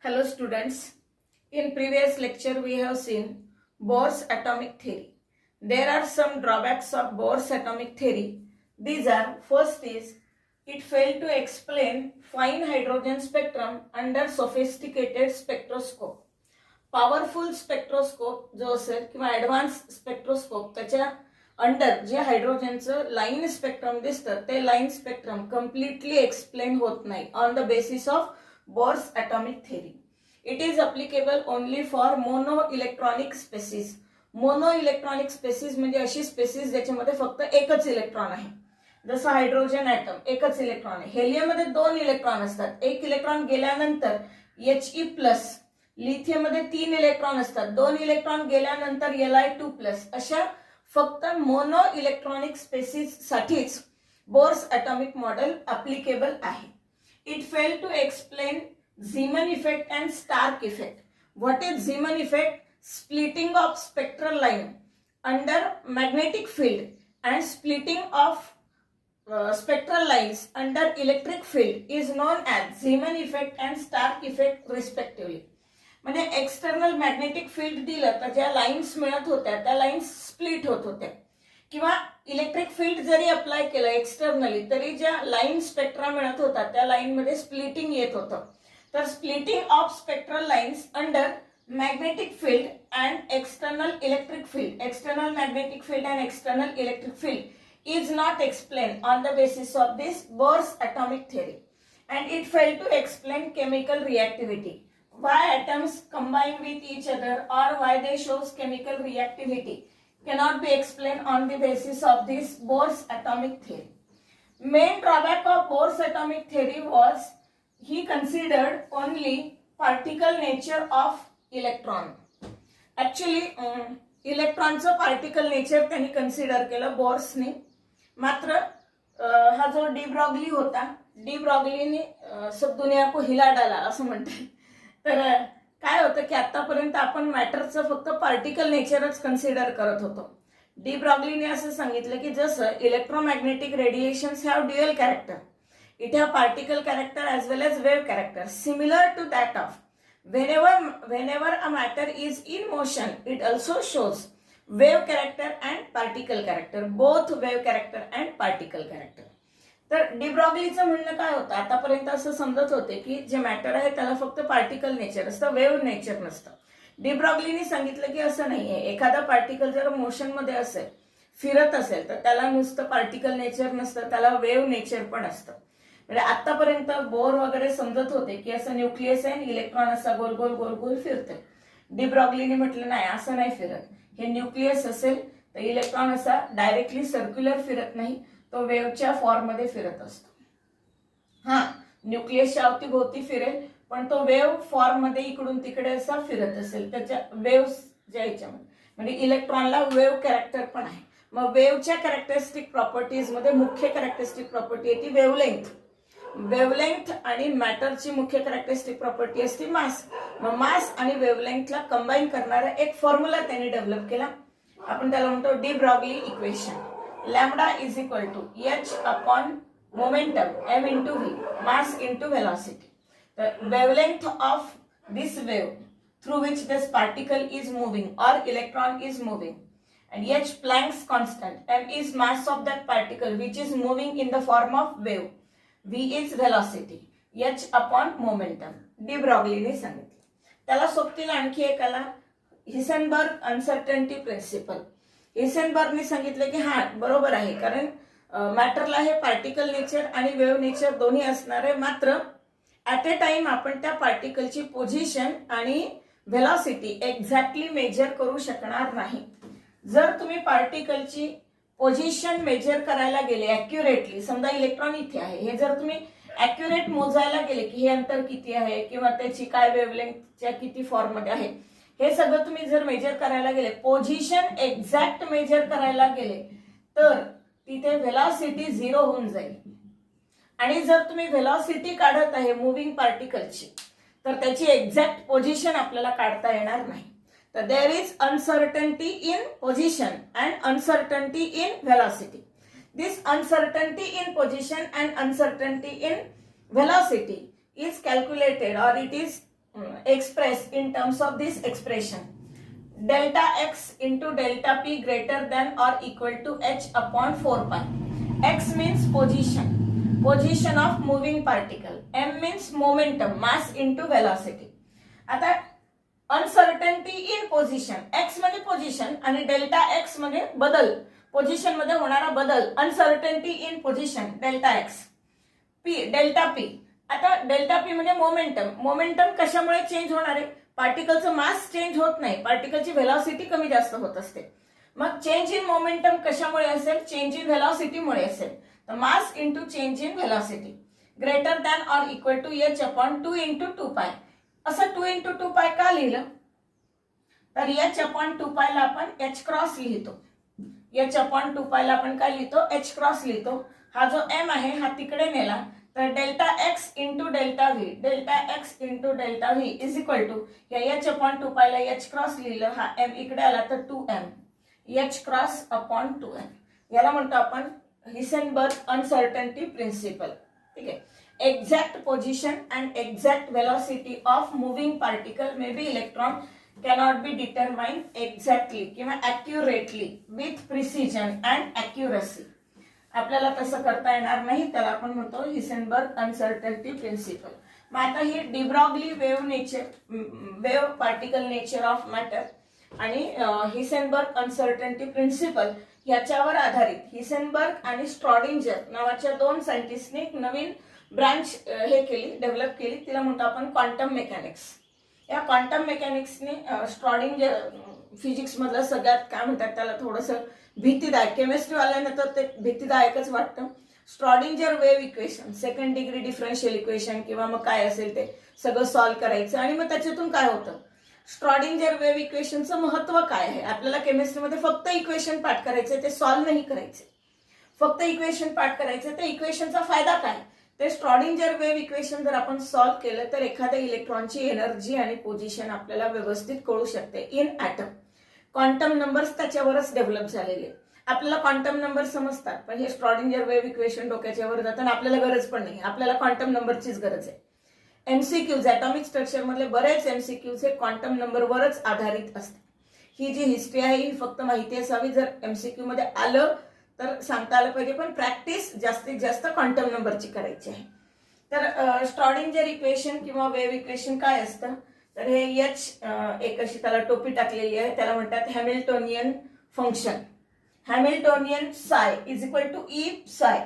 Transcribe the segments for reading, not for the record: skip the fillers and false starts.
Hello students, in previous lecture we have seen Bohr's atomic theory. There are some drawbacks of Bohr's atomic theory. These are, first is, it failed to explain fine hydrogen spectrum under sophisticated spectroscope. Powerful spectroscope जो असेल किंवा advance spectroscope त्याच्या under जे हायड्रोजनचं line spectrum दिसतं ते line spectrum completely explain होत नाही on the basis of Bohr's atomic theory. It is applicable only for monoelectronic species. Monoelectronic species म्हणजे अशी स्पेसिस ज्याच्यामध्ये फक्त एकच इलेक्ट्रॉन आहे. जसं हायड्रोजन ॲटम एकच इलेक्ट्रॉन आहे. हेलियम मध्ये 2 इलेक्ट्रॉन असतात. एक इलेक्ट्रॉन गेल्यानंतर He+, लिथियम मध्ये 3 इलेक्ट्रॉन असतात. 2 इलेक्ट्रॉन गेल्यानंतर Li2+. अशा फक्त मोनो इलेक्ट्रॉनिक स्पेसिस साठीच बोर्स ॲटॉमिक मॉडेल ऍप्लिकेबल आहे. It failed to explain Zeeman effect and Stark effect. What is Zeeman effect? Splitting of spectral line under magnetic field and splitting of spectral lines under electric field is known as Zeeman effect and Stark effect respectively. म्हणजे external magnetic field दिलं तर ज्या lines मिळत होत्या त्या lines split होत होत्या किंवा इलेक्ट्रिक फील्ड जरी अप्लाय केलं एक्सटर्नली तरी ज्या लाईन स्पेक्ट्रा मिळत होता त्या लाईन मध्ये स्प्लिटिंग येत होतं. तर splitting of spectral lines under magnetic field and external electric field, external magnetic field and external electric field is not explain on the basis of this Bohr's atomic theory and it failed to explain chemical reactivity. Why atoms combine with each other or why they shows chemical reactivity cannot be explained on the basis of this Bohr's atomic theory. Main drawback of Bohr's atomic theory was he considered only particle nature of electron. Actually इलेक्ट्रॉनचं particle nature त्यांनी consider केलं बोर्सने. मात्र हा जो de Broglie होता, D ब्रॉगलीने सब दुनिया को हिला डाला असं म्हणतात. तर काय होतं की आतापर्यंत आपण मॅटरचं फक्त पार्टिकल नेचरच कन्सिडर करत होतो. डी ब्रॉगलीने असं सांगितलं की जसं electromagnetic radiations have dual character, it have particle character as well as wave character similar to that of whenever a matter is in motion it also shows wave character and particle character, both wave character and particle character. तर D ब्रॉगलीचं म्हणणं काय होतं, आतापर्यंत असं समजत होते की जे मॅटर आहे त्याला फक्त पार्टिकल नेचर असतं, वेव्ह नेचर नसतं. डी ब्रॉगलीने सांगितलं की असं नाहीये. एखादा पार्टिकल जर मोशन मध्ये असेल, फिरत असेल तर त्याला नुसतं पार्टिकल नेचर नसतं, त्याला वेव्ह नेचर पण असतं. म्हणजे आतापर्यंत बोर वगैरे समजत होते की असं न्यूक्लियस आहे आणि इलेक्ट्रॉन असा गोल गोल गोल गोल फिरते. डी ब्रॉगलीने म्हटलं नाही, असं नाही फिरत. हे न्यूक्लियस असेल तर इलेक्ट्रॉन असा डायरेक्टली सर्क्युलर फिरत नाही, तो वेव्हच्या फॉर्म मध्ये फिरत असतो. हा, न्यूक्लियसच्या अवतीभोवती फिरेल पण तो वेव्ह फॉर्म मध्ये इकडून तिकडे असा फिरत असेल. त्याच्या वेव्ह ज्या ह्याच्यामध्ये म्हणजे इलेक्ट्रॉनला वेव्ह कॅरेक्टर पण आहे. मग वेव्हच्या कॅरेक्टरिस्टिक प्रॉपर्टीज मध्ये मुख्य कॅरेक्टरिस्टिक प्रॉपर्टी आहे ती वेव्हलेंथ. वेव्हलेंथ आणि मॅटरची मुख्य कॅरेक्टरिस्टिक प्रॉपर्टी असते मास. मग मास आणि वेव्हलेंथला कंबाईन करणारा एक फॉर्म्युला त्यांनी डेव्हलप केला. आपण त्याला म्हणतो de Broglie equation. Lambda is equal to H upon momentum M into V, mass into velocity. तर wavelength of this wave through which this particle is moving और electron is moving and h Planck's constant, m is mass of that particle which is moving in the form of wave, v is velocity, h upon momentum. डी ब्रॉगलीने सांगितलं. त्याला सोबतीला आणखी एक आला हिसेनबर्ग uncertainty principal. हिसेनबर्गने सांगितलं की हा बरोबर आहे, कारण मॅटरला हे पार्टिकल नेचर आणि वेव्ह नेचर दोन्ही असणार आहे. मात्र ऍट अ टाइम आपण त्या पार्टिकलची पोझिशन आणि व्हेलॉसिटी एक्झॅक्टली मेजर करू शकणार नाही. जर तुम्ही पार्टिकलची पोझिशन मेजर करायला गेले ऍक्युरेटली, समजा इलेक्ट्रॉन इथे आहे, हे जर तुम्ही ऍक्युरेट मोजायला गेले की हे अंतर किती आहे किंवा त्याची काय वेव्हलेंथच्या किती फॉर्म मध्ये आहे, हे सगळं तुम्ही जर मेजर करायला गेले, पोझिशन एक्झॅक्ट मेजर करायला गेले तर तिथे व्हेलॉसिटी 0 होऊन जाईल. आणि जर तुम्ही व्हेलॉसिटी काढत आहे मुव्हिंग पार्टिकलची तर त्याची एक्झॅक्ट पोझिशन आपल्याला काढता येणार नाही. So there is uncertainty in position and uncertainty in velocity. This uncertainty in position and uncertainty in velocity is calculated or it is expressed in terms of this expression. Delta x into delta p greater than or equal to h upon 4 pi. X means position of moving particle. M means momentum, mass into velocity. आता uncertainty in position, x म्हणजे position आणि delta x म्हणजे बदल, position मध्ये होणारा बदल, uncertainty in position delta x. P delta P, आता delta P म्हणजे मोमेंटम. मोमेंटम कशामुळे चेंज होणार आहे? पार्टिकलचं मास चेंज होत नाही, पार्टिकलची व्हेलॉसिटी कमी जास्त होत असते. मग चेंज इन मोमेंटम कशामुळे असेल? चेंज इन व्हेलॉसिटीमुळे असेल. तर mass into change in velocity greater than or equal to H upon 2 इंटू 2 पाय. असं 2 इंटू 2 पाय का लिहिलं? तर एच अपॉन 2 पायला आपण एच क्रॉस लिहितो. एच अपॉन 2 पायला आपण काय लिहितो? एच क्रॉस लिहितो. हा जो एम आहे हा तिकडे नेला तर delta X into delta V, delta X into delta V is equal to या एच अपॉन 2 पायला एच क्रॉस लिहिलं, हा एम इकडे आला तर 2m H cross upon 2m. याला म्हणतो आपण हिसेनबर्ग अनसर्टनटी प्रिन्सिपल. ठीक आहे. Exact position and exact velocity of moving particle, maybe electron, cannot be determined exactly किंवा accurately with precision and accuracy. आपल्याला तसं करता येणार नाही, त्याला आपण म्हणतो हिसेनबर्ग अनसर्टनटी प्रिन्सिपल. मग आता ही de Broglie wave nature, wave particle nature of matter आणि हिसेनबर्ग अनसर्टनटी प्रिन्सिपल याच्यावर आधारित हिसेनबर्ग आणि स्ट्रॉडिंजर नावाच्या दोन सायंटिस्टने एक नवीन ब्रांच हे केली, डेव्हलप केली, तिला म्हणतो आपण क्वांटम मेकॅनिक्स. या क्वांटम मेकॅनिक्सने स्ट्रॉडिंजर फिजिक्स मधलं सगळ्यात काय म्हणतात त्याला थोडंसं भीतीदायक, केमिस्ट्री वाल्यांना तर ते भीतीदायकच वाटतं. Schrodinger wave equation, second degree differential equation किंवा मग काय असेल ते सगळं सॉल्व्ह करायचं आणि मग त्याच्यातून काय होतं? स्ट्रॉडिंजर वेव्ह इक्वेशनचं महत्व काय आहे? आपल्याला केमिस्ट्रीमध्ये फक्त इक्वेशन पाठ करायचे, ते सॉल्व्ह नाही करायचे. फक्त इक्वेशन पाठ करायचे, ते इक्वेशनचा फायदा काय? ते स्ट्रॉडिंजर वेव्ह इक्वेशन जर आपण सॉल्व्ह केलं तर एखाद्या इलेक्ट्रॉनची एनर्जी आणि पोझिशन आपल्याला व्यवस्थित कळू शकते इन ॲटम. क्वांटम नंबर्स त्याच्यावरच डेव्हलप झालेले. आपल्याला क्वांटम नंबर समजतात, पण हे स्ट्रॉडिंजर वेव्ह इक्वेशन डोक्याच्या वर जातात आणि आपल्याला गरज पण नाही. आपल्याला क्वांटम नंबरचीच गरज आहे. एमसीक्यूज, ॲटॉमिक स्ट्रक्चर मधले बरेच एमसीक्यूज हे क्वांटम नंबरवरच आधारित असतात. ही जी हिस्ट्री आहे ही फक्त माहिती असावी. जर एमसीक्यू मध्ये आलं तर सांगता आलं पाहिजे, पण प्रॅक्टिस जास्तीत जास्त क्वांटम नंबरची करायची आहे. तर स्ट्रॉडिंजर इक्वेशन किंवा वेव्ह इक्वेशन काय असतं? तर हे एच एक अशी त्याला टोपी टाकलेली आहे, त्याला म्हणतात हॅमिल्टोनियन फंक्शन. हॅमिल्टोनियन साय इज इक्वल टू ई साय.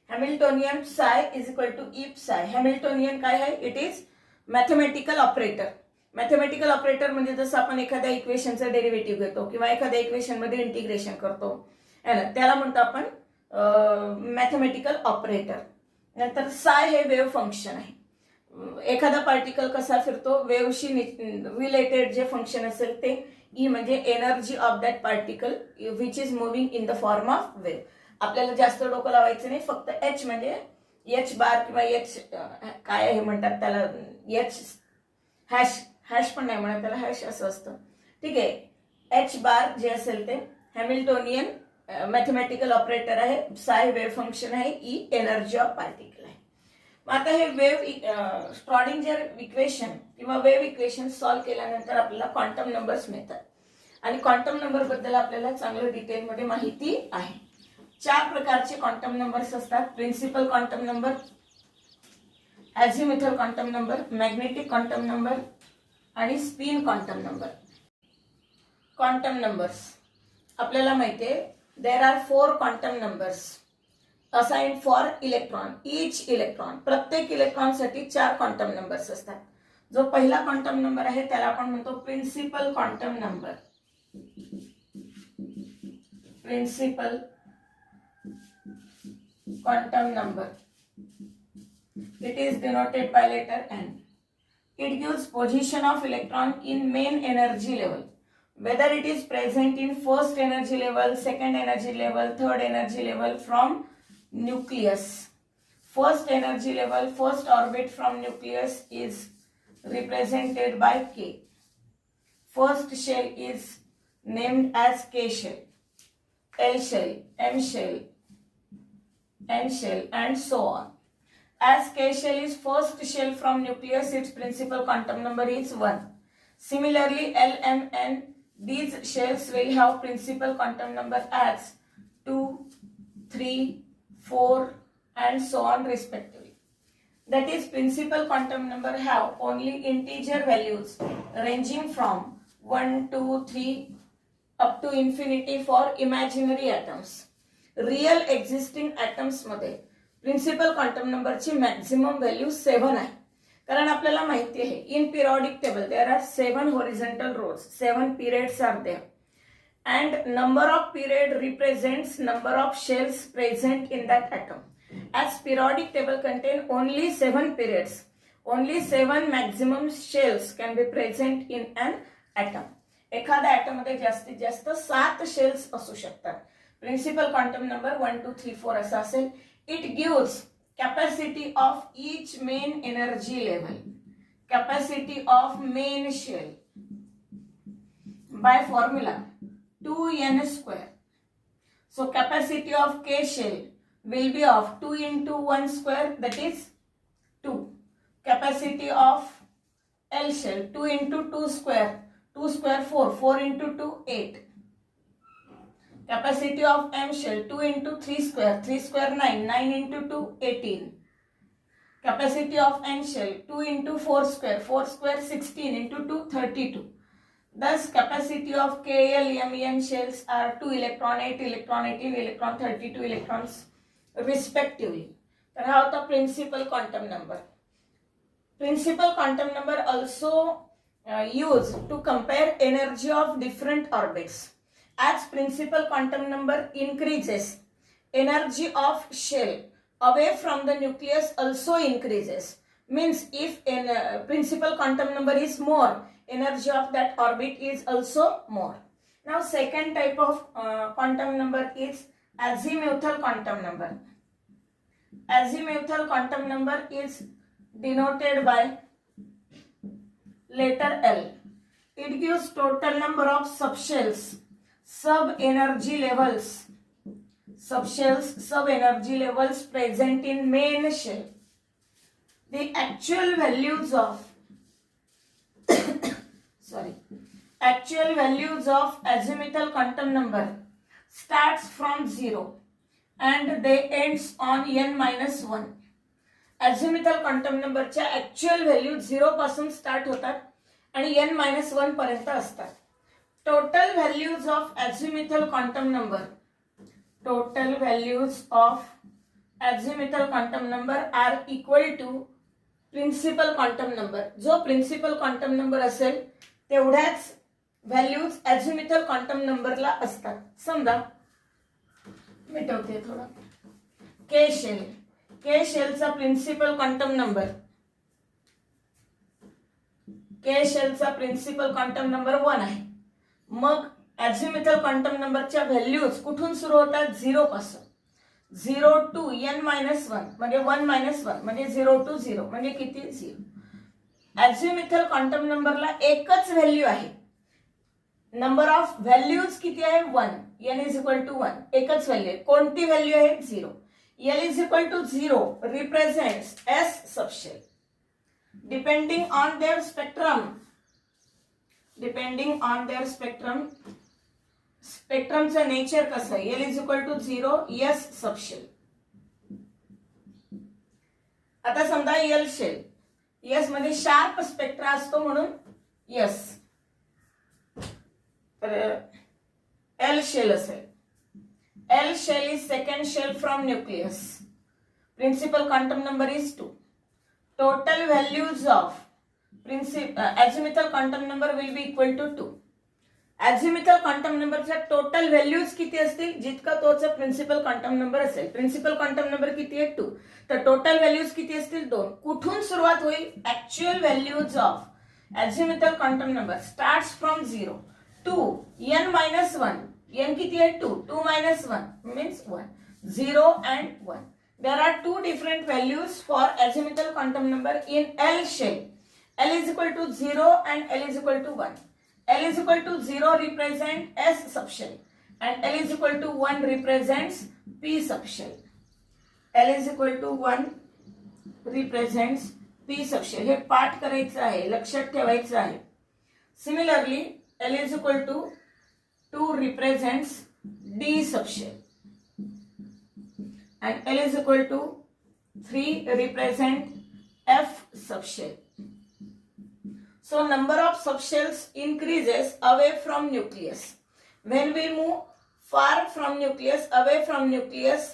हॅमिल्टोनियन साय इज इक्वल टू ई साय. हॅमिल्टोनियन काय आहे? It is mathematical operator. Mathematical operator म्हणजे जसं आपण एखाद्या इक्वेशनचं डेरिव्हेटिव्ह घेतो किंवा एखाद्या इक्वेशन मध्ये इंटिग्रेशन करतो, त्याला म्हणतो आपण मॅथमॅटिकल ऑपरेटर. नंतर साय हे वेव्ह फंक्शन आहे. एखादा पार्टिकल कसा फिरतो, वेव्हशी रिलेटेड जे फंक्शन असेल ते. ई म्हणजे energy of that particle which is moving in the form of wave. आपल्याला जास्त डोकं लावायचं नाही, फक्त एच म्हणजे एच बार किंवा एच काय हे म्हणतात त्याला, एच हॅश, हॅश पण नाही म्हणत त्याला, हॅश असं असतं. ठीक आहे. एच बार जे असेल ते हॅमिल्टोनियन मॅथमॅटिकल ऑपरेटर आहे. साय वेव्ह फंक्शन आहे. ई एनर्जी ऑफ पार्टिकल आहे. आता हे वेव्ह स्ट्रॉडिंजर इक्वेशन किंवा वेव्ह इक्वेशन सॉल्व्ह केल्यानंतर आपल्याला क्वांटम नंबर्स मिळतात आणि क्वांटम नंबर बद्दल आपल्याला चांगलं डिटेलमध्ये माहिती आहे. 4 प्रकारचे क्वांटम नंबर्स असतात. Principal quantum number, azimuthal quantum number, magnetic quantum number आणि spin quantum number. Quantum numbers आपल्याला माहिती आहे there are 4 quantum numbers assigned for electron. each electron, प्रत्येक इलेक्ट्रॉनसाठी 4 क्वांटम नंबर्स असतात. जो पहिला क्वांटम नंबर आहे त्याला आपण म्हणतो principal quantum number. Principal quantum number, it is denoted by letter n. It gives position of electron in main energy level, whether it is present in first energy level, second energy level, third energy level from nucleus. First energy level, first orbit from nucleus is represented by K. First shell is named as K shell, L shell, M shell, N shell and so on. As K shell is first shell from nucleus, its principal quantum number is 1. Similarly, L, M, N, these shells will have principal quantum number as 2, 3, 4 and so on respectively. That is, principal quantum number have only integer values ranging from 1, 2, 3 up to infinity for imaginary atoms. Real existing atoms मध्ये principal quantum नंबरची maximum value 7 आहे. कारण आपल्याला माहिती आहे in periodic table there are 7 horizontal rows, 7 periods are there, and number of period represents number of shells present in that atom. As periodic table contain only 7 periods, only 7 maximum shells can be present in an atom. एखाद्या atom मध्ये जास्तीत जास्त 7 shells असू शकतात. Principal quantum number 1, 2, 3, 4 असा असेल. It gives capacity of each main energy level, capacity of main shell by formula 2n square. So capacity of K shell will be of 2 into 1 square, that is 2. Capacity of L shell 2 into 2 square, 2 square 4, 4 into 2 8. Capacity of M shell 2 into 3 square, 3 square 9, 9 into 2 18. Capacity of N shell 2 into 4 square, 4 square 16 into 2 32. Thus capacity of KL, MEN shells are 2 electron, 8 electron, 18 electron, 32 electrons respectively. तर हा होता principal quantum number. Principal quantum number also used to compare energy of different orbits. As principal quantum number increases, energy of shell away from the nucleus also increases. Means if principal quantum number is more, energy of that orbit is also more. Now second type of quantum number is azimuthal quantum number. Azimuthal quantum number is denoted by letter L. It gives total number of subshells, sub-energy levels, subshells, sub-energy levels present in main shell. The actual values of actual values of azimuthal quantum number starts from 0 and they ends on n minus 1. azimuthal quantum number च्या actual value 0 पासून start होतात आणि n minus 1 पर्यंत असतात. Total values of azimuthal quantum number, total values of azimuthal quantum number are equal to principal quantum number. जो principal quantum number असेल तेवढ्याच values azimuthal quantum number ला असतात. समजा मिटवते थोडा. K shell, K shell चा principal quantum number, K shell चा principal quantum number 1 आहे. मग azimuthal quantum नंबरच्या व्हॅल्यूज कुठून सुरू होतात 0 पासून. 0 to n minus 1 म्हणजे 1 minus 1 म्हणजे 0 to 0 म्हणजे किती 0. azimuthal quantum नंबरला एकच व्हॅल्यू आहे. नंबर ऑफ व्हॅल्यूज किती आहे 1. n is equal to 1 एकच व्हॅल्यू आहे. कोणती व्हॅल्यू आहे 0. L is equal to 0 represents S subshell. Depending on their spectrum, depending on their spectrum, स्पेक्ट्रमचं नेचर कसं आहे. L is equal to 0 S subshell. आता समजा L शेल, S मध्ये शार्प स्पेक्ट्रा असतो म्हणून S. तर L शेल असेल. L shell is second shell from nucleus. Principal quantum number is 2. Total values of azimuthal quantum number will be equal to 2. azimuthal quantum number च्या total values किती असतील जितका तोच principal quantum number असेल. Principal quantum number किती आहे 2. तर total values किती असतील 2. कुठून सुरुवात होईल. Actual values of azimuthal quantum number starts from 0 to n minus 1. n किती आहे 2. 2 minus 1 means 1. 0 and 1. There are two different values for azimuthal quantum number in L shell. L is equal to 0 and L is equal to 1. L is equal to 0 represent S subshell and L is equal to 1 represents P subshell. L is equal to 1 represents P subshell. हे पाठ करायचं आहे, लक्षात ठेवायचं आहे. Similarly L is equal to 2 represents D subshell and L is equal to 3 represent F subshell. So number of subshells increases away from nucleus. When we move far from nucleus, away from nucleus,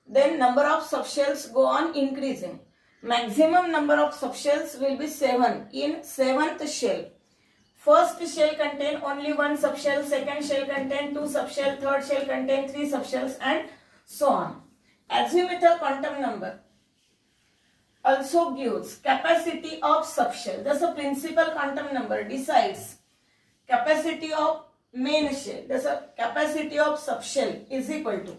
then number of subshells go on increasing. Maximum number of subshells will be 7 in 7th shell. First shell contain only 1 subshell, second shell contain 2 subshell, third shell contain 3 subshells and so on. Azimuthal quantum number also gives capacity of subshell. Thus a principal quantum number decides capacity of main shell. Thus a capacity of subshell is equal to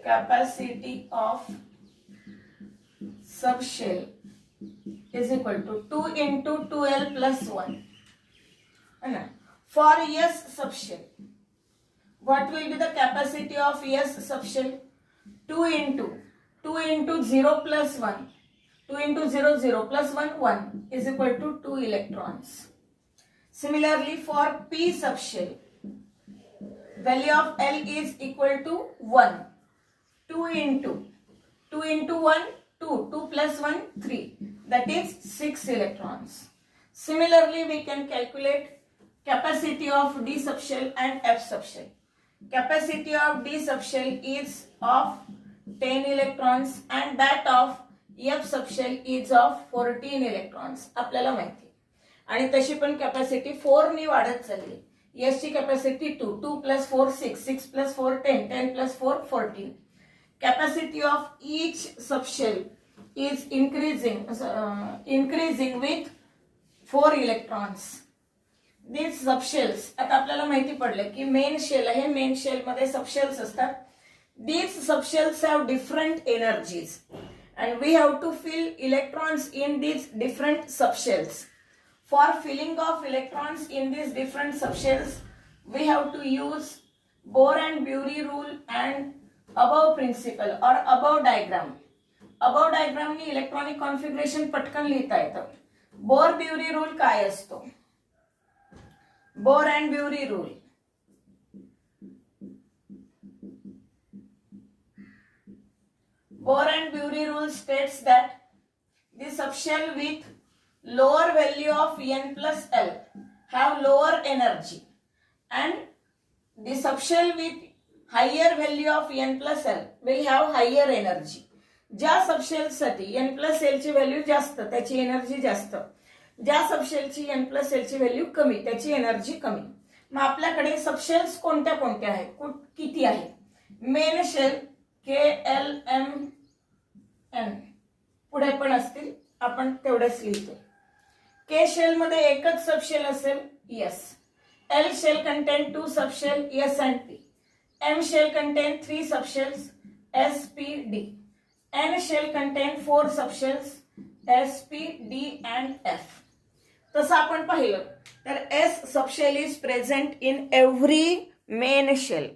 capacity of subshell is equal to 2 into 2L plus 1. For S subshell, what will be the capacity of S subshell? 2 into 0 plus 1. 2 into 0, 0 plus 1, 1 is equal to 2 electrons. Similarly, for P subshell, value of L is equal to 1. 2 into 1, 2 plus 1, 3. That is 6 electrons. Similarly, we can calculate capacity of D subshell and F subshell. Capacity of D subshell is of 10 electrons and that of F subshell is of 14 electrons. आपल्याला माहिती. आणि तशी पण capacity 4 ने वाढत चालली. S ची capacity 2, 2 plus 4 6, 6 plus 4 10, 10 plus 4 14. Capacity of each subshell is increasing with 4 electrons. These subshells, आता आपल्याला माहिती पडलं की मेन शेल आहे, मेन शेल मध्ये सबशेल्स असतात. These subshells have different energies and we have to fill electrons in these different subshells. For filling of electrons in these different subshells, we have to use Bohr and Bury rule and above principle or above diagram. Above डायग्रामनी electronic configuration पटकन लिहिता येतं. Bohr Bury rule काय असतो? Bohr and Bury rule. Bohr and Bury rule states that the subshell with lower value of N plus L have lower energy and the subshell with higher value of N plus L will have higher energy. ज्या subshell साठी N plus L ची value जास्त त्याची energy जास्त, ज्या सबशेलची N plus L ची value कमी त्याची एनर्जी कमी. मग आपल्याकडे सबशेल्स कोणत्या कोणत्या आहेत, किती आहेत? मेन शेल KLMN पुढे पण असतील, आपण तेवढेच लिहितो. के शेल मध्ये एकच सबशेल असेल S. L shell contain 2 subshell S and P. M shell contain 3 subshells S, P, D. N shell contain 4 subshells S, P, D and F. तसं आपण पाहिलं तर S subshell is present in every main shell.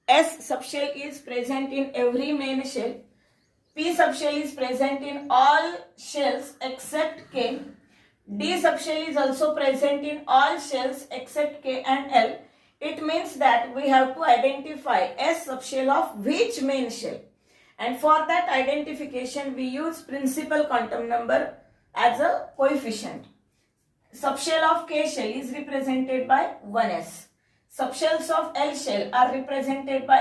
S subshell is present in every main shell. P subshell is present in all shells except K. D subshell is also present in all shells except K and L. It means that we have to identify S subshell of which main shell. And for that identification, we use principal quantum number as a coefficient. Subshell of K shell is represented by 1s. Subshells of L shell are represented by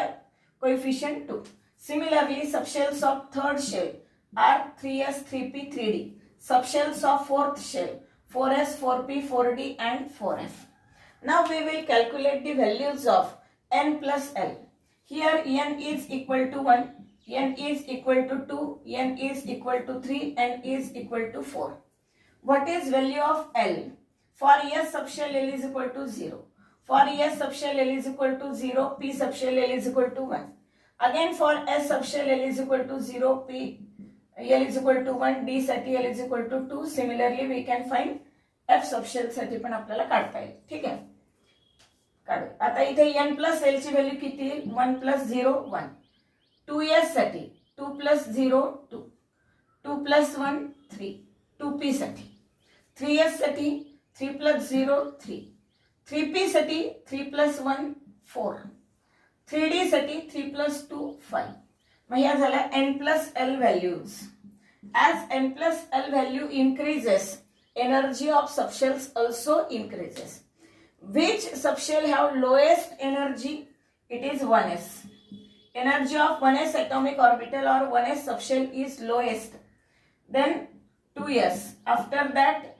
coefficient 2. Similarly, subshells of third shell are 3s, 3p, 3d. Subshells of fourth shell 4s, 4p, 4d and 4f. Now we will calculate the values of N plus L. Here N is equal to 1. N is equal to 2, N is equal to 3, N is equal to 4. What is value of L? For S subshell L is equal to 0. For S subshell L is equal to 0, P subshell L is equal to 1. Again for S subshell L is equal to 0, P L is equal to 1, D साठी L is equal to 2. Similarly we can find F subshell साठी पण आपल्याला काढता येईल. ठीक आहे, काढू. आता इथे N plus L ची व्हॅल्यू किती? 1 plus 0, 1. 2s साठी 2 plus 0 2, 2 plus 1 3, 2p साठी, 3s साठी 3 plus 0 3, 3p साठी 3 plus 1 4, 3d साठी 3 plus 2 5. मग ह्या झाल्या n plus l values. As n plus l value increases, energy of subshells also increases. Which subshell have lowest energy? It is 1s. Energy of 1s atomic orbital or 1s subshell is lowest. Then 2s. After that,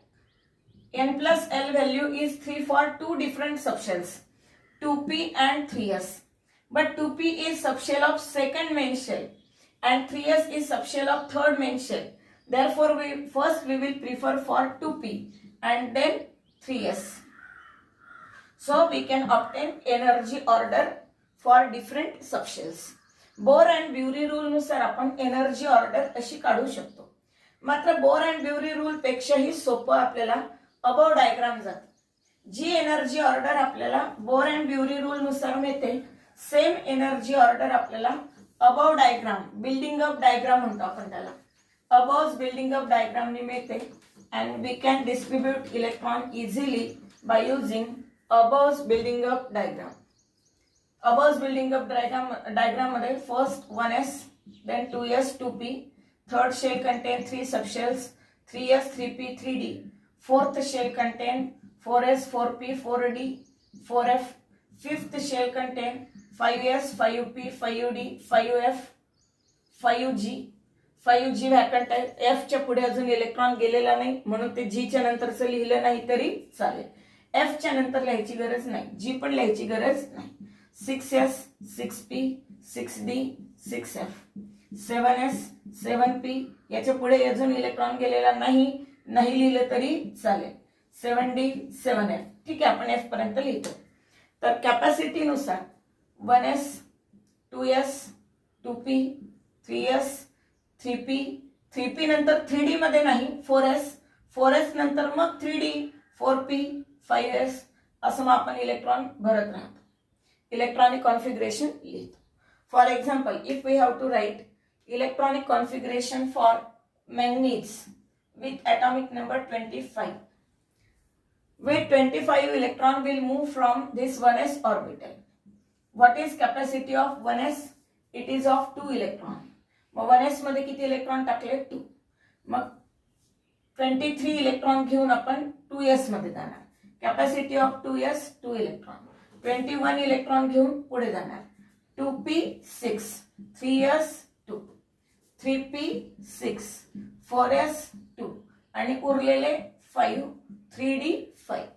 n plus l value is 3 for two different subshells, 2p and 3s. But 2p is subshell of second main shell and 3s is subshell of third main shell. Therefore, we will prefer for 2p and then 3s. So we can obtain energy order for different subshells. Bohr and Bury rule नुसार आपण energy order अशी काढू शकतो. मात्र bore and Bury rule पेक्षाही सोपं आपल्याला aufbau diagram जाते. जी एनर्जी ऑर्डर आपल्याला बोर अँड ब्युरी रूल नुसार मिळते, सेम एनर्जी ऑर्डर आपल्याला aufbau diagram, building up diagram म्हणतो आपण त्याला, अबव बिल्डिंग अप डायग्राम ने मिळते. And we can distribute electron easily by using aufbau building up diagram. Aufbau building up diagram मध्ये first 1s, then 2s 2p, third shell contain 3 subshells 3s 3p 3d, fourth shell contain 4s 4p 4d 4f, fifth shell contain 5s 5p 5d 5f 5g 5g vacant आहे. f च्या पुढे अजून electron गेलेला नाही म्हणून ते g च्या नंतरचं लिहिलं नाही तरी चालेल. f च्या नंतर लिहायची गरज नाही, g पण लिहायची गरज नाही. 6s 6p 6d 6f, 7s 7p याच्या पुढे अजून इलेक्ट्रॉन गेलेला नाही, नाही लिहिलं तरी चालेल. 7d 7f. ठीक आहे, आपण f पर्यंत लिहितो. तर कॅपॅसिटी नुसार 1s 2s 2p 3s 3p 3p नंतर 3d मध्ये नाही 4s 4s नंतर मग 3d 4p 5s असं मग आपण इलेक्ट्रॉन भरत राहतो. इलेक्ट्रॉनिक कॉन्फिगरेशन लिहितो. For example, if we have to write electronic configuration for manganese with atomic number 25. With 25 electron will move from this 1s orbital. What is capacity of 1s? It is of 2 electron. मग 1s मध्ये किती electron टाकले? 2. मग 23 electron घेऊन आपण 2s मध्ये जाणार. Capacity of 2s 2 electron. 21 electron घेऊन पुढे जाणार. 2p 6, 3s 2, 3p 6, 4s 2 आणि उरलेले 5, 3d 5.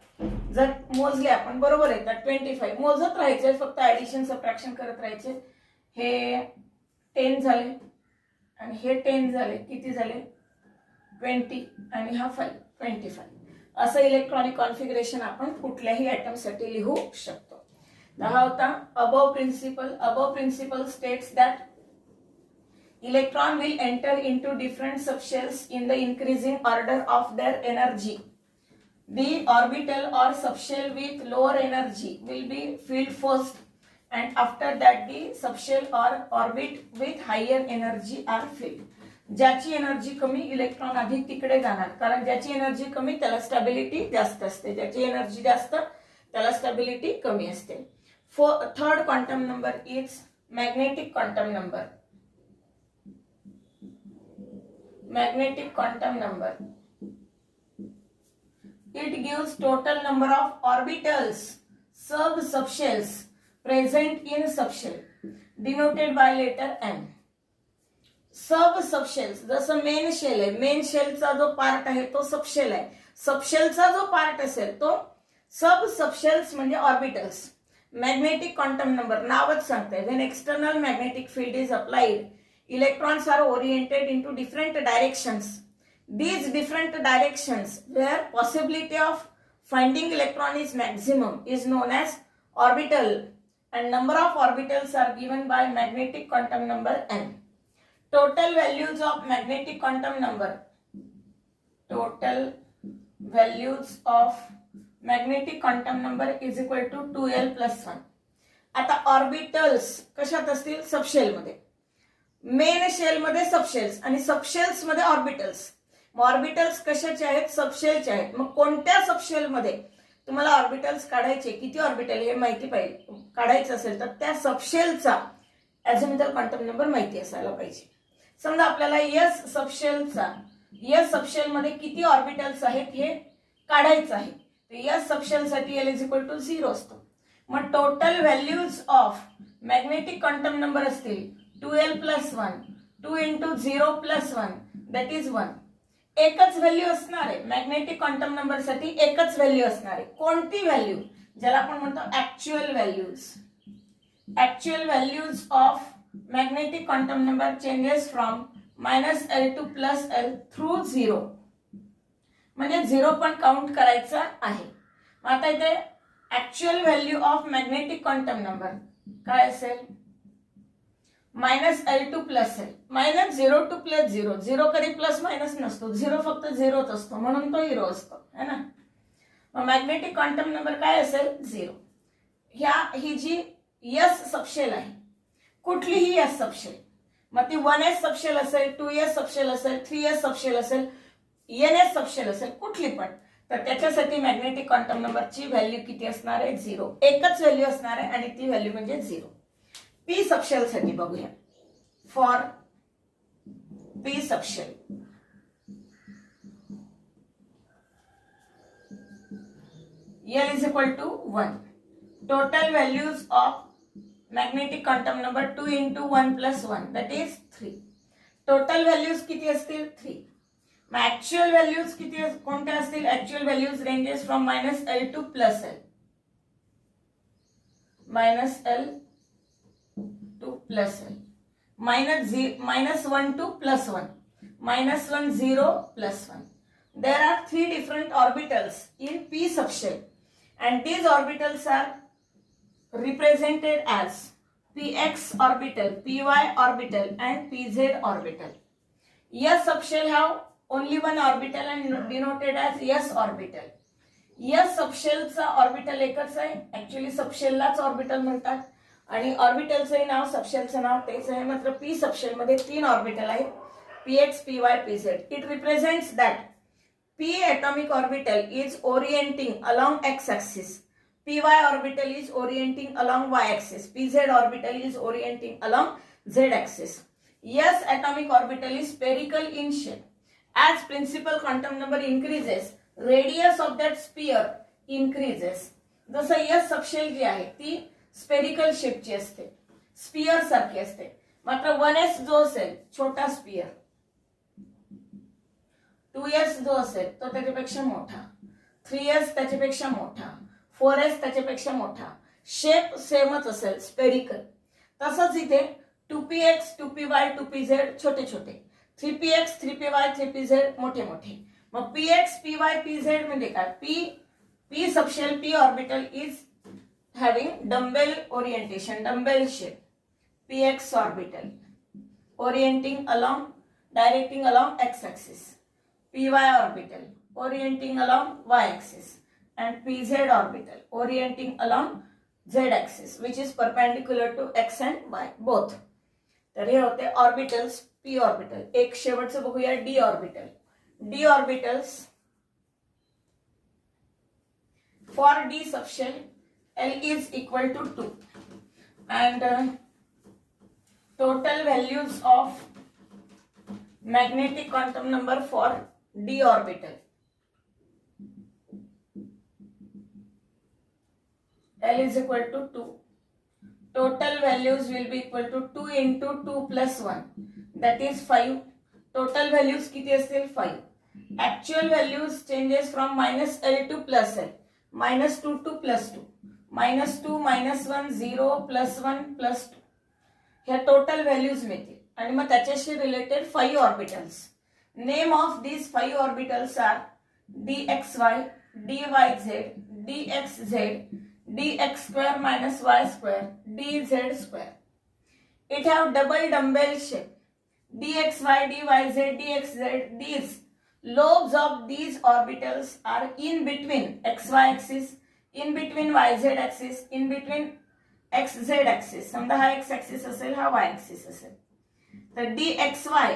जर मोजले आपण बरोबर आहे तर 25 मोजत राहायचे, फक्त ऍडिशन सबट्रॅक्शन करत राहायचे. हे 10 झाले आणि हे 10 झाले, किती झाले? 20 आणि हा 5 25. असं इलेक्ट्रॉनिक कॉन्फिगरेशन आपण कुठल्याही ऍटम साठी लिहू शकतो. हा होता aufbau principle. Aufbau principle states that electron will enter into different subshells in the increasing order of their energy. The orbital or subshell with lower energy will be filled first and after that the subshell or orbit with higher energy are filled. ज्याची energy कमी electron आधी तिकडे जाणार, कारण ज्याची energy कमी त्याला stability जास्त असते, ज्याची एनर्जी जास्त त्याला स्टॅबिलिटी कमी असते. Third quantum number is magnetic quantum number. Magnetic quantum number. It gives total number of orbitals, subshells present in subshell, denoted by letter m. Subshells जसं मेन शेल आहे, मेन शेलचा जो पार्ट आहे तो subshell आहे, सबशेलचा जो part असेल तो subshells म्हणजे ऑर्बिटल्स. मॅग्नेटिक क्वांटम नंबर नावच सांगते. When external magnetic field is applied, electrons are oriented into different directions. These different directions where possibility of finding electron is maximum is known as orbital, and number of orbitals are given by magnetic quantum number n. Total values of magnetic quantum number. Total values of magnetic quantum number is equal to 2l plus 1. आता orbitals कशात असतील? Subshell मध्ये. Main shell मध्ये subshells आणि subshells मध्ये orbitals. Orbitals कशाचे आहेत? सबशेलचे आहेत. मग कोणत्या सबशेल मध्ये तुम्हाला ऑर्बिटल्स काढायचे, किती ऑर्बिटल हे माहिती पाहिजे काढायचं असेल तर त्या सबशेलचा अझिमुथल क्वांटम नंबर माहिती असायला पाहिजे. समजा आपल्याला एस सबशेल मध्ये किती ऑर्बिटल्स आहेत हे काढायचं आहे. एस सबशेल साठी एल इज इक्वल टू 0 असतो. मग total values of magnetic quantum number असतील 2l + 1, 2 × 0 + 1 दॅट इज 1. एकच व्हॅल्यू असणार आहे मॅग्नेटिक क्वांटम नंबर साठी, एकच व्हॅल्यू असणार आहे. कोणती व्हॅल्यू? ज्याला आपण म्हणतो actual values. Actual values of magnetic quantum number changes from -l to +l through 0. म्हणजे 0 पण काउंट करायचा आहे. आता इथे actual value of magnetic quantum number काय असेल? -l to +l. -0 to +0. 0 कधी प्लस मायनस नसतो, 0 फक्त 0च असतो, म्हणून तो 0 असतो है ना. मग मॅग्नेटिक क्वांटम नंबर काय असेल? 0. ही जी एस सबशेल आहे, कुठलीही एस सबशेल, मग ती 1s सबशेल असेल, 2s सबशेल असेल, 3s सबशेल असेल, ns सबशेल असेल, कुठली पण, तर त्याच्यासाठी मॅग्नेटिक क्वांटम नंबरची व्हॅल्यू किती असणार आहे? 0. एकच व्हॅल्यू असणार आहे आणि ती व्हॅल्यू म्हणजे 0. पी सबशेल साठी बघूया. For P subshell L is equal to 1. Total values of magnetic quantum number 2 × 1 + 1 that is 3. Total values किती असतील? 3. मग ऍक्च्युअल व्हॅल्यूज किती कोणत्या असतील? Actual values ranges from -l to +l. -l to +l. -1 to +1. -1 0 +1. There are 3 different orbitals in p subshell and these orbitals are represented as px orbital, py orbital and pz orbital. S subshell have only one orbital and denoted as s orbital. S subshell चा orbital एकच आहे. Actually सबशेललाच orbital म्हणतात आणि ऑर्बिटलचे नाव सबशेलचं नाव तेच आहे. मात्र P subshell मध्ये 3 orbital आहेत, px, py, pz. It represents that p atomic orbital is orienting along x-axis, py orbital is orienting along y-axis, pz orbital is orienting along z-axis. S atomic orbital is spherical in shape. As principal quantum number increases, radius of that sphere increases. जसं S subshell जी आहे ती spherical शेपची असते, sphere सारखी असते. मात्र 1s जो असेल छोटा स्पियर, 2s जो असेल तो त्याच्यापेक्षा मोठा, 3s त्याच्यापेक्षा मोठा, 4s त्याच्यापेक्षा मोठा. शेप सेमच असेल, स्पेरिकल. तसंच इथे 2px, 2py, 2pz छोटे छोटे, 3px, 3py, 3pz मोठे मोठे. मग px, py, pz म्हणजे काय? p subshell, p orbital is having dumbbell orientation, dumbbell shape. Px orbital directing along x-axis. Py orbital orienting along y-axis and pz orbital orienting along z-axis which is perpendicular to x and y both. तर हे होते orbitals p orbital. एक शेवटचं बघूया d orbital. d orbitals for d subshell L is equal to 2 and total values of magnetic quantum number for d orbital L is equal to 2. Total values will be equal to 2 into 2 plus 1 that is 5. Total values किती असतील? 5. Actual values changes from -l to +l, -2 to +2, -2, -1, 0, +1, +2. ह्या total values मिळतील आणि मग त्याच्याशी related 5 orbitals. Name of these 5 orbitals are dxy, dyz, dxz, dx² - y², dz². It have double dumbbell shape. dxy, dyz, dxz, these lobes of these orbitals are in between xy axis, in between yz axis, in between xz axis. समजा हा x axis असेल, हा y axis असेल. तर DXY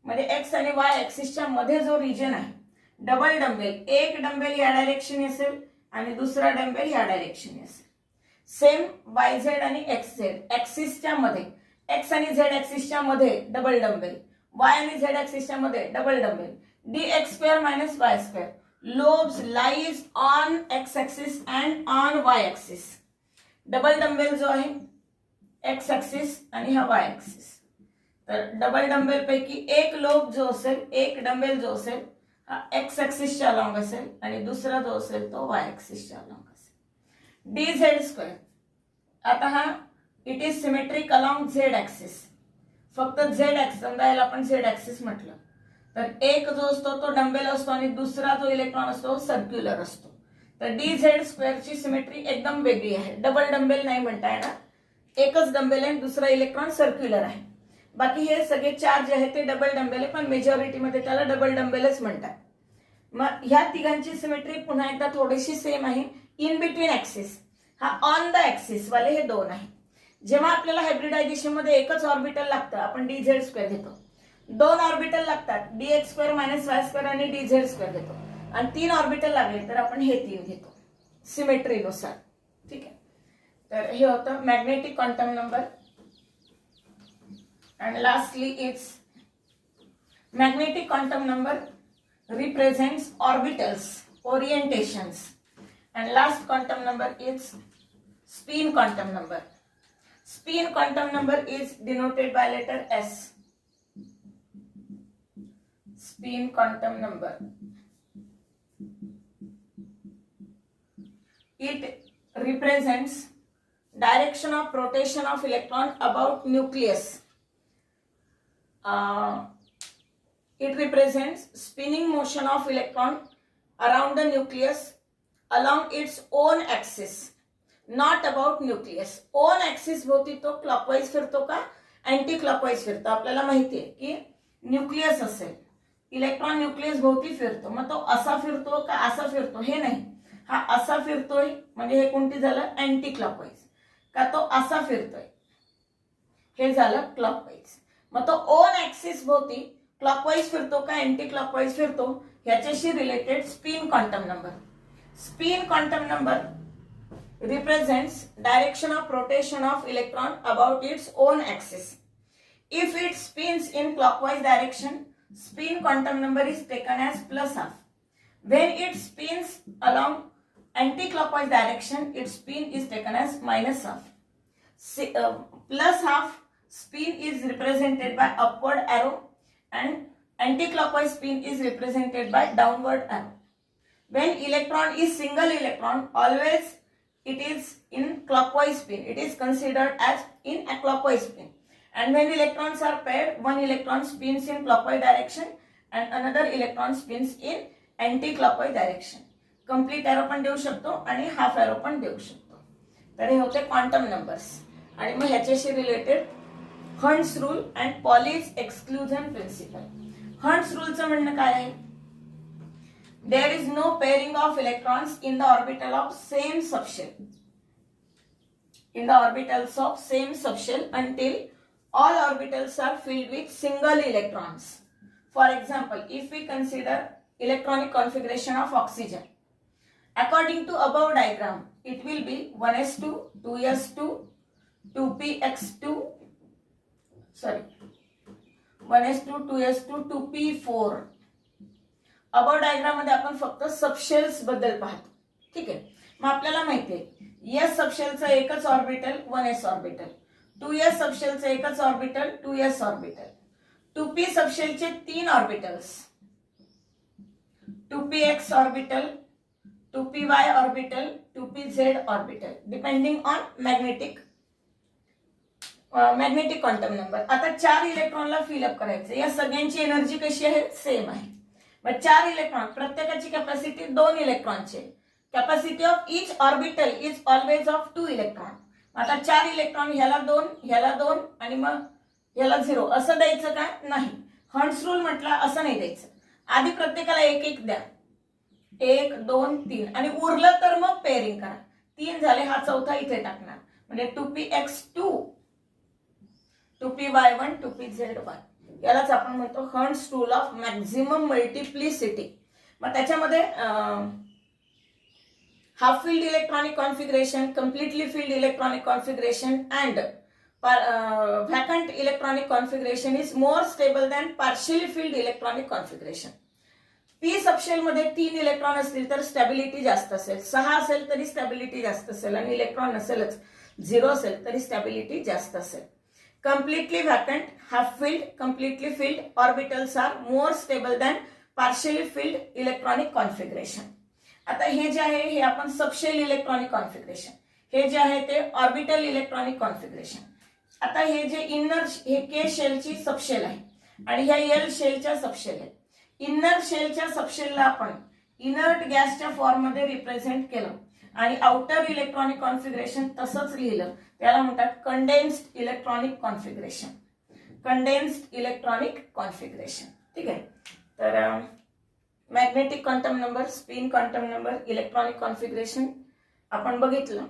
म्हणजे x आणि Y ऍक्सिसच्या मध्ये जो रिजन आहे, डबल डंबेल, एक डंबेल या डायरेक्शन असेल आणि दुसरा डंबेल या डायरेक्शन असेल. सेम YZ आणि XZ ऍक्सिसच्या मध्ये, एक्स आणि झेड ऍक्सिसच्या मध्ये डबल डंबेल, वाय आणि झेड ऍक्सिसच्या मध्ये double dumbbell. DX² - Y². Lobes lies on X axis and on Y axis. Double dumbbell जो आहे X axis आणि हा Y axis. तर डबल डंबेल पैकी एक लोब जो असेल, एक डंबेल जो असेल हा X axisच्या अलॉंग असेल आणि दुसरा जो असेल तो Y axisच्या अलॉंग असेल. DZ². आता हा it is symmetric along Z axis. फक्त Z axis समजा याला आपण Z axis म्हटलं तर एक जो असतो तो डंबेल असतो आणि दुसरा जो इलेक्ट्रॉन असतो सर्क्युलर असतो. तर DZ² ची सिमेट्री एकदम वेगळी आहे. डबल डंबेल नाही म्हणता येणार, एकच डंबेल आहे, दुसरा इलेक्ट्रॉन सर्क्युलर आहे. बाकी हे सगळे चार्ज आहे ते डबल डंबेल आहे, पण मेजॉरिटी मध्ये त्याला डबल डंबेलच म्हणतात. मग ह्या तिघांची सिमेट्री पुन्हा एकदा थोडीशी सेम आहे. इन बिटवीन ऍक्सिस हा ऑन द ऍक्सिस वाले हे दोन आहे. जेव्हा आपल्याला हायब्रिडायझेशन मध्ये एकच ऑर्बिटल लागतं आपण DZ² घेतो. दोन ऑर्बिटल लागतात DX² - Y² आणि DZ² घेतो. आणि तीन ऑर्बिटल लागले तर आपण हे तीन घेतो सिमेट्रीनुसार. ठीक आहे. तर हे होतं magnetic quantum number. And lastly, its magnetic quantum number represents orbitals, orientations. And last quantum number is spin quantum number. Spin quantum number is denoted by letter S. Spin quantum number. It represents direction of rotation of electron about nucleus. It represents spinning motion of electron around the nucleus along its own axis, not about nucleus. Own axis भोवती तो clockwise फिरतो का anti clockwise फिरतो. आपल्याला माहिती आहे की nucleus असेल, इलेक्ट्रॉन न्यूक्लियस भोवती फिरतो, मग तो असा फिरतो का असा फिरतो हे नाही. हा असा फिरतोय म्हणजे हे कोणती झालं अँटी क्लॉकवाईज, का तो असा फिरतोय हे झालं क्लॉकवाईज. मग तो ओन ऍक्सिस भोवती क्लॉकवाईज फिरतो का अँटी क्लॉकवाईज फिरतो ह्याच्याशी related spin quantum number. Spin quantum number represents direction of rotation of electron about its own axis. If it spins in clockwise direction, spin quantum number is taken as +12. When it spins along anti-clockwise direction, its spin is taken as -12. +12 spin is represented by upward arrow and anti-clockwise spin is represented by downward arrow. When electron is single electron, always it is in clockwise spin. It is considered as in a clockwise spin. And when electrons are paired, one electron spins in clockwise direction and another electron spins in anti-clockwise direction. Complete arrow पण देऊ शकतो आणि half arrow पण देऊ शकतो. तर हे होते क्वांटम नंबर्स. आणि मग ह्याच्याशी related Hund's rule and Pauli's exclusion principle. Hund's रूलचं म्हणणं काय आहे? There is no pairing of electrons in the orbital of same subshell. In the orbitals of same subshell until all orbitals are filled with single electrons. For example, if we consider electronic configuration of oxygen, according to above diagram, it will be 1s2, 2s2, 2px2, 1s2, 2s2, 2p4. Above diagram मध्ये आपण फक्त subshells बद्दल पाहतो. ठीक आहे. मग आपल्याला माहितीये एस सबशेलचं एकच ऑर्बिटल 1s ऑर्बिटल, 2s सबशेलचं एकच orbital 2s orbital, 2p सबशेलचे 3 orbitals, 2px orbital, 2py orbital, 2pz orbital, depending on magnetic quantum number. आता 4 इलेक्ट्रॉनला फिलअप करायचं. या सगळ्यांची एनर्जी कशी आहे? सेम आहे. मग 4 इलेक्ट्रॉन, प्रत्येकाची कॅपॅसिटी 2 इलेक्ट्रॉनची. Capacity of each orbital is always of 2 electron. आता 4 इलेक्ट्रॉन ह्याला 2, ह्याला 2 आणि मग ह्याला 0 असं द्यायचं का? नाही. हंट्स रूल म्हटला असं नाही द्यायचं. आधी प्रत्येकाला एक एक द्या, 1 2 3 आणि उरलं तर मग पेअरिंग करा. 3 झाले, हा चौथा इथे टाकणार म्हणजे 2px2 2p/1 2pz1 यालाच आपण म्हणतो hertz rule of maximum multiplicity. मग त्याच्यामध्ये half field electronic configuration, completely field electronic configuration and vacant electronic configuration is more stable than partially filled electronic configuration. P subshell मध्ये 3 इलेक्ट्रॉन असतील तर stability जास्त असेल, 6 असेल तरी स्टॅबिलिटी जास्त असेल आणि इलेक्ट्रॉन नसेलच 0 असेल तरी स्टॅबिलिटी जास्त असेल. Completely vacant, half field, completely field orbitals are more stable than partially field electronic configuration. आता हे जे आहे हे आपण सबशेल इलेक्ट्रॉनिक कॉन्फिगरेशन, हे जे आहे ते ऑर्बिटल इलेक्ट्रॉनिक कॉन्फिगरेशन. आता हे जे इनर, हे के शेलची सबशेल आहे आणि ह्या एल शेलच्या सबशेल आहे. इनर शेलच्या सबशेलला आपण इनर्ट गॅसच्या फॉर्म मध्ये रिप्रेझेंट केलं आणि आउटर इलेक्ट्रॉनिक कॉन्फिगरेशन तसंच लिहिलं, त्याला म्हणतात condensed electronic configuration. Condensed electronic configuration. ठीक आहे. तर magnetic quantum number, spin quantum number, electronic configuration आपण बघितलं.